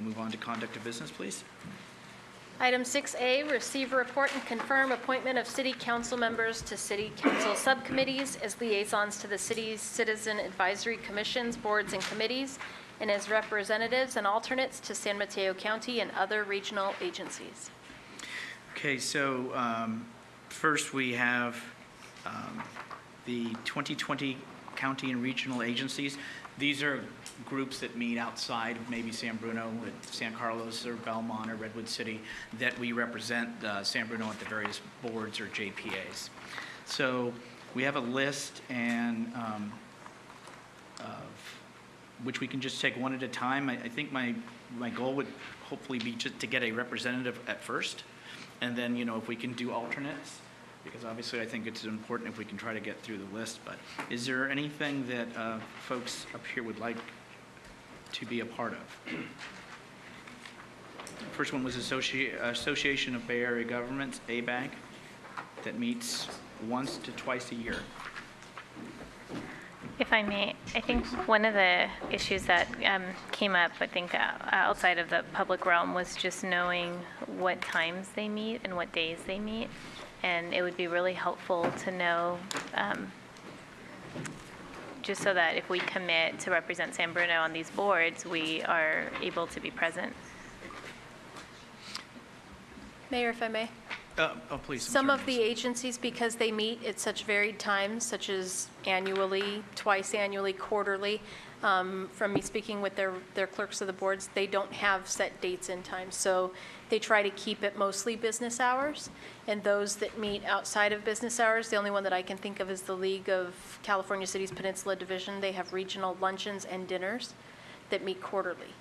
move on to conduct of business, please. Item 6A, receive, report, and confirm appointment of city council members to city council subcommittees as liaisons to the city's citizen advisory commissions, boards, and committees, and as representatives and alternates to San Mateo County and other regional agencies. Okay, so first we have the 2020 county and regional agencies. These are groups that meet outside of maybe San Bruno, at San Carlos or Belmont or Redwood City, that we represent San Bruno at the various boards or JPAs. So we have a list and which we can just take one at a time. I think my goal would hopefully be just to get a representative at first, and then, you know, if we can do alternates, because obviously I think it's important if we can try to get through the list. But is there anything that folks up here would like to be a part of? First one was Association of Bay Area Governments, ABAG, that meets once to twice a year. If I may, I think one of the issues that came up, I think, outside of the public realm was just knowing what times they meet and what days they meet. And it would be really helpful to know, just so that if we commit to represent San Bruno on these boards, we are able to be present. Mayor, if I may. Please. Some of the agencies, because they meet at such varied times, such as annually, twice annually, quarterly, from me speaking with their clerks of the boards, they don't have set dates and times. So they try to keep it mostly business hours. And those that meet outside of business hours, the only one that I can think of is the League of California Cities Peninsula Division. They have regional luncheons and dinners that meet quarterly.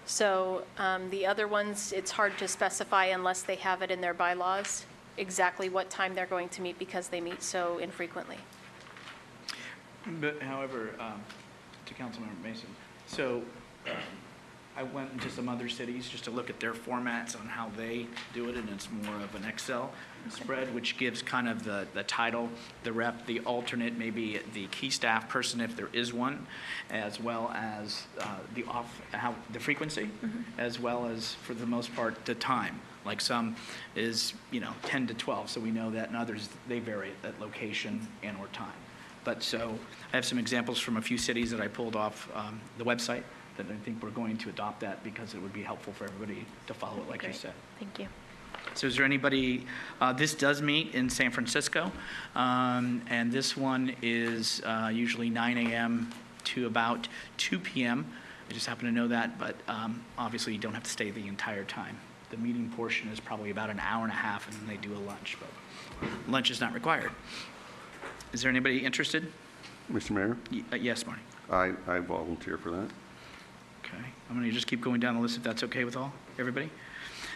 So the other ones, it's hard to specify unless they have it in their bylaws exactly what time they're going to meet, because they meet so infrequently. But however, to Councilmember Mason, so I went into some other cities just to look at their formats on how they do it, and it's more of an Excel spread, which gives kind of the title, the rep, the alternate, maybe the key staff person if there is one, as well as the frequency, as well as, for the most part, the time. Like some is 10 to 12, so we know that, and others they vary at location and or time. But so I have some examples from a few cities that I pulled off the website that I think we're going to adopt that, because it would be helpful for everybody to follow it, like you said. Thank you. So is there anybody, this does meet in San Francisco, and this one is usually 9 a.m. to about 2 p.m. I just happen to know that, but obviously you don't have to stay the entire time. The meeting portion is probably about an hour and a half, and then they do a lunch, but lunch is not required. Is there anybody interested? Mr. Mayor? Yes, Marty. I volunteer for that. Okay, I'm going to just keep going down the list if that's okay with everybody.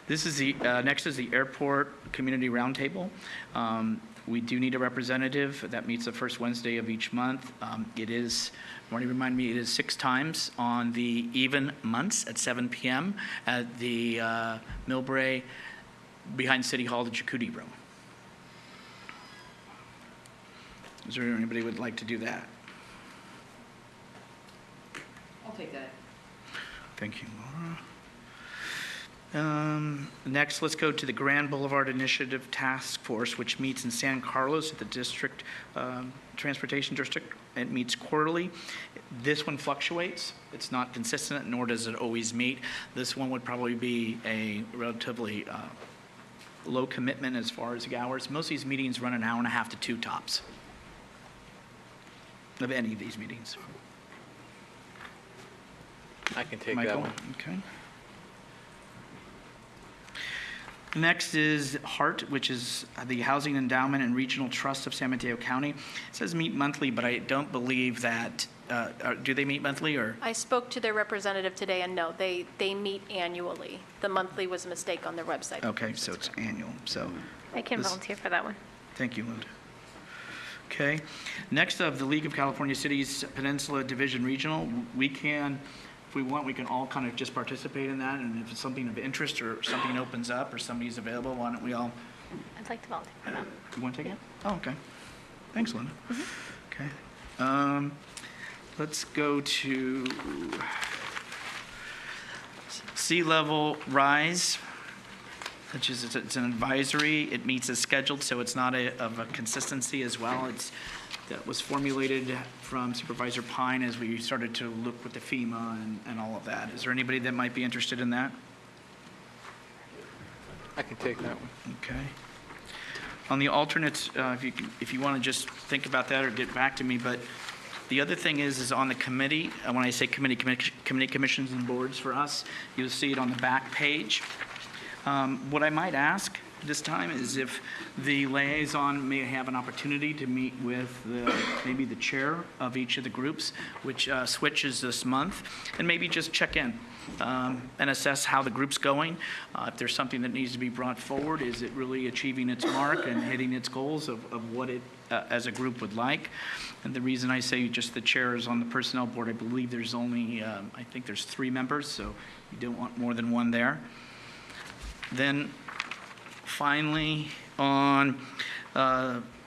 This is the next is the Airport Community Roundtable. We do need a representative that meets the first Wednesday of each month. It is, Marty, remind me, it is 6 times on the even months at 7 p.m. at the Millbrae behind City Hall, the Jacuzzi room. Is there anybody who would like to do that? I'll take that. Thank you, Laura. Next, let's go to the Grand Boulevard Initiative Task Force, which meets in San Carlos at the District Transportation District. It meets quarterly. This one fluctuates. It's not consistent, nor does it always meet. This one would probably be a relatively low commitment as far as the hours. Most of these meetings run an hour and a half to 2 tops of any of these meetings. I can take Michael? that one. Okay. Next is HART, which is the Housing Endowment and Regional Trust of San Mateo County. It says meet monthly, but I don't believe that, do they meet monthly or? I spoke to their representative today, and no, they meet annually. The monthly was a mistake on their website. Okay, so it's annual, so. I can volunteer for that one. Thank you, Linda. Okay. Next up, the League of California Cities Peninsula Division Regional. We can, if we want, we can all kind of just participate in that, and if it's something of interest or something opens up or somebody's available, why don't we all? I'd like to volunteer for that. You want to take Yeah. it? Oh, okay. Thanks, Linda. Okay. Let's go to Sea level rise, which is, it's an advisory. It meets as scheduled, so it's not of a consistency as well. That was formulated from Supervisor Pine as we started to look with the FEMA and all of that. Is there anybody that might be interested in that? I can take that one. Okay. On the alternates, if you want to just think about that or get back to me, but the other thing is on the committee, when I say committee, commissions and boards for us, you'll see it on the back page. What I might ask this time is if the liaison may have an opportunity to meet with maybe the chair of each of the groups, which switches this month, and maybe just check in and assess how the group's going. If there's something that needs to be brought forward, is it really achieving its mark and hitting its goals of what it as a group would like? And the reason I say just the chair is on the personnel board, I believe there's only, I think there's 3 members, so you don't want more than one there. Then finally, on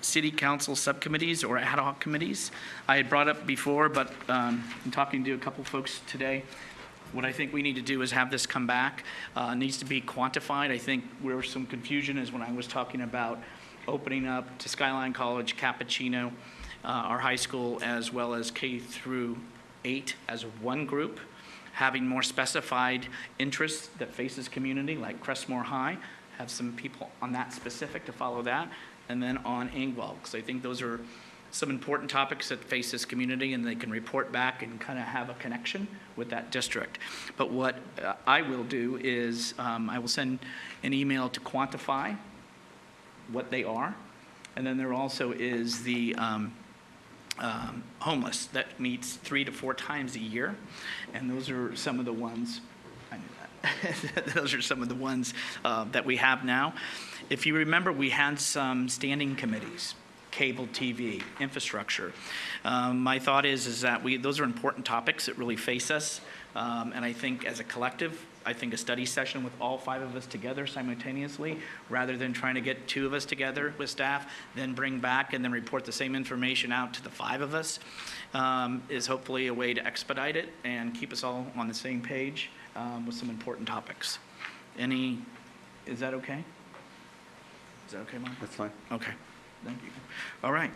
city council subcommittees or ad hoc committees, I had brought up before, but in talking to a couple folks today, what I think we need to do is have this come back. It needs to be quantified. I think where some confusion is when I was talking about opening up to Skyline College, Cappuccino, our high school, as well as K through 8 as one group, having more specified interests that faces community, like Crestmore High, have some people on that specific to follow that, and then on Ingwell, because I think those are some important topics that face this community, and they can report back and kind of have a connection with that district. But what I will do is I will send an email to quantify what they are, and then there also is the homeless that meets 3 to 4 times a year, and those are some of the ones. I knew that. Those are some of the ones that we have now. If you remember, we had some standing committees, cable TV, infrastructure. My thought is that those are important topics that really face us, and I think as a collective, I think a study session with all 5 of us together simultaneously, rather than trying to get 2 of us together with staff, then bring back and then report the same information out to the 5 of us, is hopefully a way to expedite it and keep us all on the same page with some important topics. Is that okay? Is that okay, Mike? That's fine. Okay, thank you. All right.